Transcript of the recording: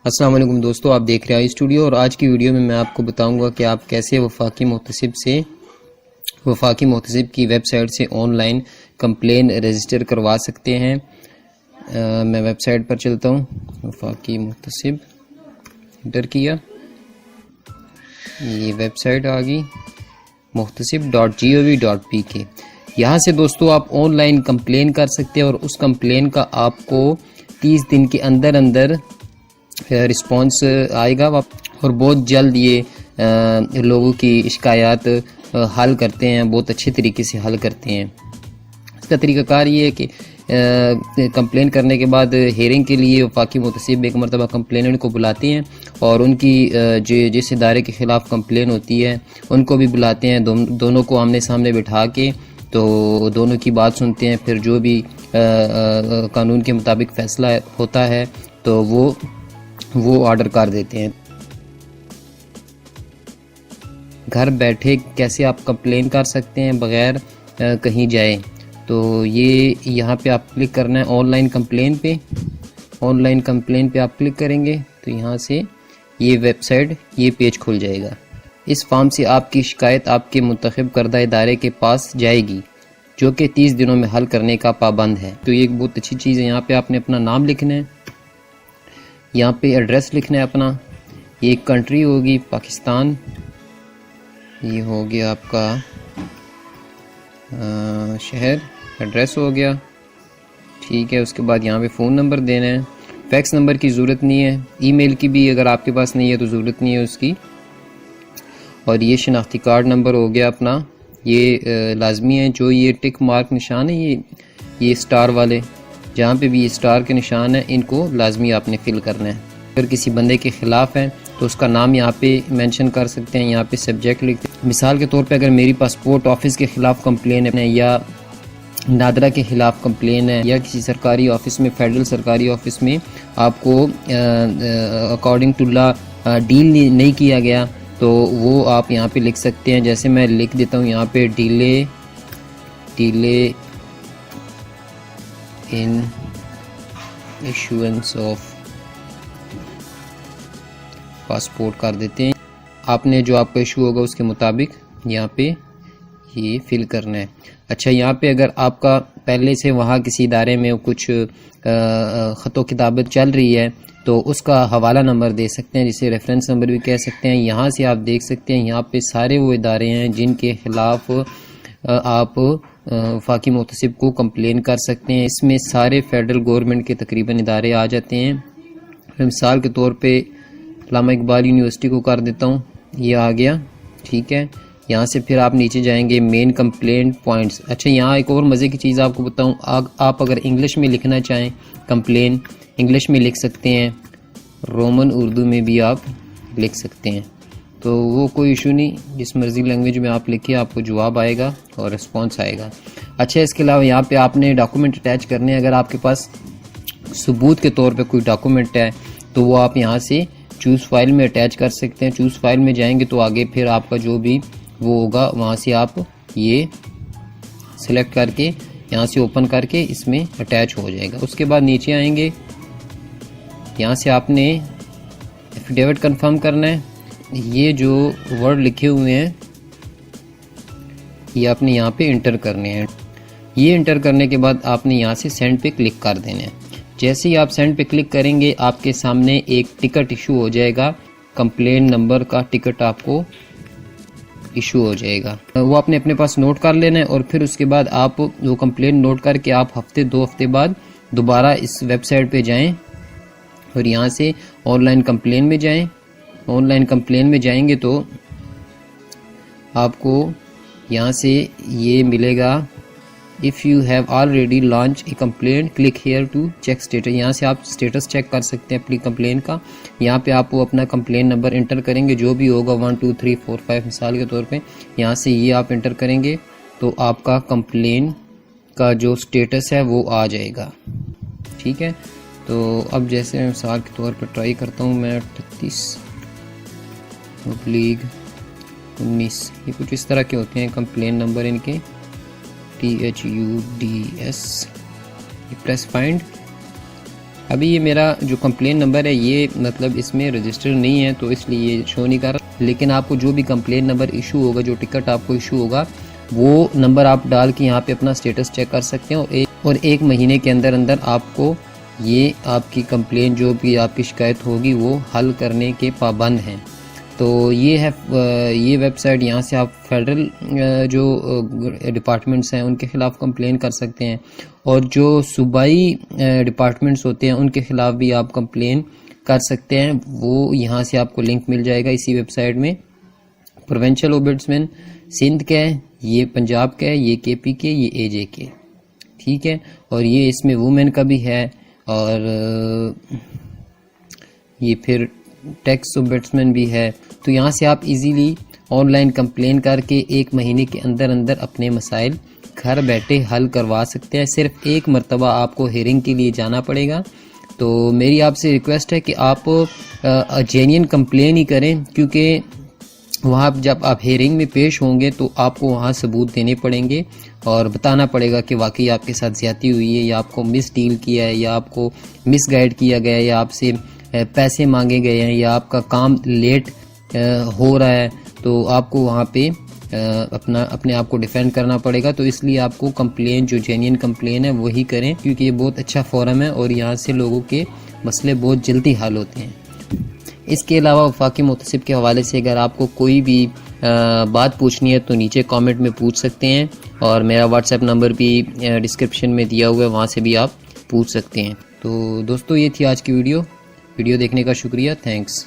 अस्सलाम वालेकुम दोस्तों, आप देख रहे हैं आई स्टूडियो। और आज की वीडियो में मैं आपको बताऊंगा कि आप कैसे वफाकी मोहतसिब की वेबसाइट से ऑनलाइन कंप्लेन रजिस्टर करवा सकते हैं। मैं वेबसाइट पर चलता हूं। वफाकी मोहतसिब इंटर किया, ये वेबसाइट आ गई muhtasib.gov.pk। यहाँ से दोस्तों आप ऑनलाइन कंप्लेन कर सकते हैं और उस कंप्लेन का आपको 30 दिन के अंदर अंदर रिस्पांस आएगा और बहुत जल्द ये लोगों की शिकायत हल करते हैं, बहुत अच्छे तरीके से हल करते हैं। इसका तरीक़ाकार ये है कि कंप्लेन करने के बाद हेयरिंग के लिए वफाकी मुहतसिब एक मरतबा कंप्लेनेंट को बुलाते हैं और उनकी जिस इदारे के ख़िलाफ़ कंप्लेन होती है उनको भी बुलाते हैं। दोनों को आमने सामने बिठा के तो दोनों की बात सुनते हैं। फिर जो भी कानून के मुताबिक फ़ैसला होता है तो वो ऑर्डर कर देते हैं। घर बैठे कैसे आप कंप्लेन कर सकते हैं बग़ैर कहीं जाए, तो ये यहाँ पे आप क्लिक करना है ऑनलाइन कंप्लेन पे। ऑनलाइन कंप्लेन पे आप क्लिक करेंगे तो यहाँ से ये वेबसाइट, ये पेज खुल जाएगा। इस फॉर्म से आपकी शिकायत आपके मुंतखब करदा इदारे के पास जाएगी जो कि 30 दिनों में हल करने का पाबंद है। तो ये एक बहुत अच्छी चीज़ है। यहाँ पे आपने अपना नाम लिखना है, यहाँ पे एड्रेस लिखना है अपना। ये कंट्री होगी पाकिस्तान, ये हो गया आपका शहर, एड्रेस हो गया, ठीक है। उसके बाद यहाँ पे फ़ोन नंबर देना है। फैक्स नंबर की ज़रूरत नहीं है, ईमेल की भी अगर आपके पास नहीं है तो ज़रूरत नहीं है उसकी। और ये शनाख्ती कार्ड नंबर हो गया अपना, ये लाजमी है। जो ये टिक मार्क निशान है, ये स्टार वाले, जहाँ पे भी ये स्टार के निशान है, इनको लाजमी आपने फिल करना है। अगर किसी बंदे के ख़िलाफ़ है तो उसका नाम यहाँ पे मेंशन कर सकते हैं, यहाँ पे सब्जेक्ट लिखते हैं। मिसाल के तौर पे अगर मेरी पासपोर्ट ऑफिस के ख़िलाफ़ कंप्लेन है या नादरा के ख़िलाफ़ कंप्लेन है या किसी सरकारी ऑफिस में, फेडरल सरकारी ऑफिस में आपको अकॉर्डिंग टू लॉ डील नहीं किया गया, तो वो आप यहाँ पे लिख सकते हैं। जैसे मैं लिख देता हूँ यहाँ पे delay in issuance of passport कर देते हैं। आपने जो आपका इशू होगा उसके मुताबिक यहाँ पे ये फिल करना है। अच्छा, यहाँ पे अगर आपका पहले से वहाँ किसी इदारे में कुछ ख़तो किताबत चल रही है तो उसका हवाला नंबर दे सकते हैं, जिसे रेफरेंस नंबर भी कह सकते हैं। यहाँ से आप देख सकते हैं, यहाँ पे सारे वो इदारे हैं जिनके ख़िलाफ़ आप वफाकी मुहतसिब को कंप्लेन कर सकते हैं। इसमें सारे फेडरल गवर्नमेंट के तकरीबन इदारे आ जाते हैं। मिसाल के तौर पे अल्लामा इकबाल यूनिवर्सिटी को कर देता हूँ, ये आ गया, ठीक है। यहाँ से फिर आप नीचे जाएंगे, मेन कंप्लेंट पॉइंट्स। अच्छा, यहाँ एक और मज़े की चीज़ आपको बताऊँ, आप अगर इंग्लिश में लिखना चाहें कंप्लेन, इंग्लिश में लिख सकते हैं, रोमन उर्दू में भी आप लिख सकते हैं, तो वो कोई इशू नहीं। जिस मर्ज़ी लैंग्वेज में आप लिखिए आपको जवाब आएगा और रिस्पॉन्स आएगा। अच्छा, इसके अलावा यहाँ पे आपने डॉक्यूमेंट अटैच करने हैं। अगर आपके पास सबूत के तौर पे कोई डॉक्यूमेंट है तो वो आप यहाँ से चूज़ फाइल में अटैच कर सकते हैं। चूज़ फाइल में जाएंगे तो आगे फिर आपका जो भी वो होगा वहाँ से आप ये सिलेक्ट करके यहाँ से ओपन करके इसमें अटैच हो जाएगा। उसके बाद नीचे आएंगे, यहाँ से आपने एफिडेविट कंफर्म करना है। ये जो वर्ड लिखे हुए हैं ये आपने यहाँ पे इंटर करने हैं। ये इंटर करने के बाद आपने यहाँ से सेंड पे क्लिक कर देना है। जैसे ही आप सेंड पे क्लिक करेंगे आपके सामने एक टिकट इशू हो जाएगा, कंप्लेन नंबर का टिकट आपको इशू हो जाएगा। वो आपने अपने पास नोट कर लेना है और फिर उसके बाद आप वो कंप्लेन नोट करके आप हफ्ते 2 हफ्ते बाद दोबारा इस वेबसाइट पे जाएं और यहाँ से ऑनलाइन कंप्लेन में जाएं। ऑनलाइन कंप्लेन में जाएंगे तो आपको यहाँ से ये मिलेगा, if you have already launch a complaint click here to check status. यहाँ से आप स्टेटस चेक कर सकते हैं अपनी कंप्लेन का। यहाँ पे आप वो अपना कंप्लेन नंबर इंटर करेंगे, जो भी होगा 1 2 3 4 5 मिसाल के तौर पे। यहाँ से ये आप इंटर करेंगे तो आपका कंप्लेन का जो स्टेटस है वो आ जाएगा, ठीक है। तो अब जैसे मिसाल के तौर पर ट्राई करता हूँ मैं 38/19, ये कुछ इस तरह के होते हैं कंप्लेन नंबर इनके, THUDS। प्रेस फाइंड, अभी ये मेरा जो कंप्लेन नंबर है ये मतलब इसमें रजिस्टर नहीं है, तो इसलिए ये शो नहीं कर रहा। लेकिन आपको जो भी कंप्लेन नंबर इशू होगा, जो टिकट आपको इशू होगा, वो नंबर आप डाल के यहाँ पे अपना स्टेटस चेक कर सकते हैं और एक महीने के अंदर अंदर आपको ये आपकी कंप्लेन जो भी आपकी शिकायत होगी वो हल करने के पाबंद हैं। तो ये है ये वेबसाइट, यहाँ से आप फेडरल जो डिपार्टमेंट्स हैं उनके ख़िलाफ़ कंप्लेन कर सकते हैं, और जो सूबाई डिपार्टमेंट्स होते हैं उनके ख़िलाफ़ भी आप कंप्लेन कर सकते हैं। वो यहाँ से आपको लिंक मिल जाएगा इसी वेबसाइट में। प्रोविंशियल ओम्बुड्समैन सिंध का है, ये पंजाब का है, ये केपी के, ये एजे के, ठीक है। और ये इसमें वुमेन का भी है, और ये फिर टैक्स ओम्बुड्समैन भी है। तो यहाँ से आप इजीली ऑनलाइन कंप्लेन करके एक महीने के अंदर अंदर अपने मसाइल घर बैठे हल करवा सकते हैं। सिर्फ एक मरतबा आपको हियरिंग के लिए जाना पड़ेगा। तो मेरी आपसे रिक्वेस्ट है कि आप जेन्युइन कंप्लेन ही करें, क्योंकि वहाँ जब आप हियरिंग में पेश होंगे तो आपको वहाँ सबूत देने पड़ेंगे और बताना पड़ेगा कि वाकई आपके साथ ज़्यादती हुई है, या आपको मिस डील किया है, या आपको मिस गाइड किया गया है, या आपसे पैसे मांगे गए हैं, या आपका काम लेट हो रहा है। तो आपको वहाँ पे अपने आप को डिफेंड करना पड़ेगा। तो इसलिए आपको कंप्लेन, जो जेन्युइन कंप्लेन है वही करें, क्योंकि ये बहुत अच्छा फोरम है और यहाँ से लोगों के मसले बहुत जल्दी हल होते हैं। इसके अलावा वफाकी मुतसिब के हवाले से अगर आपको कोई भी बात पूछनी है तो नीचे कमेंट में पूछ सकते हैं, और मेरा व्हाट्सएप नंबर भी डिस्क्रिप्शन में दिया हुआ है, वहाँ से भी आप पूछ सकते हैं। तो दोस्तों ये थी आज की वीडियो देखने का शुक्रिया, थैंक्स।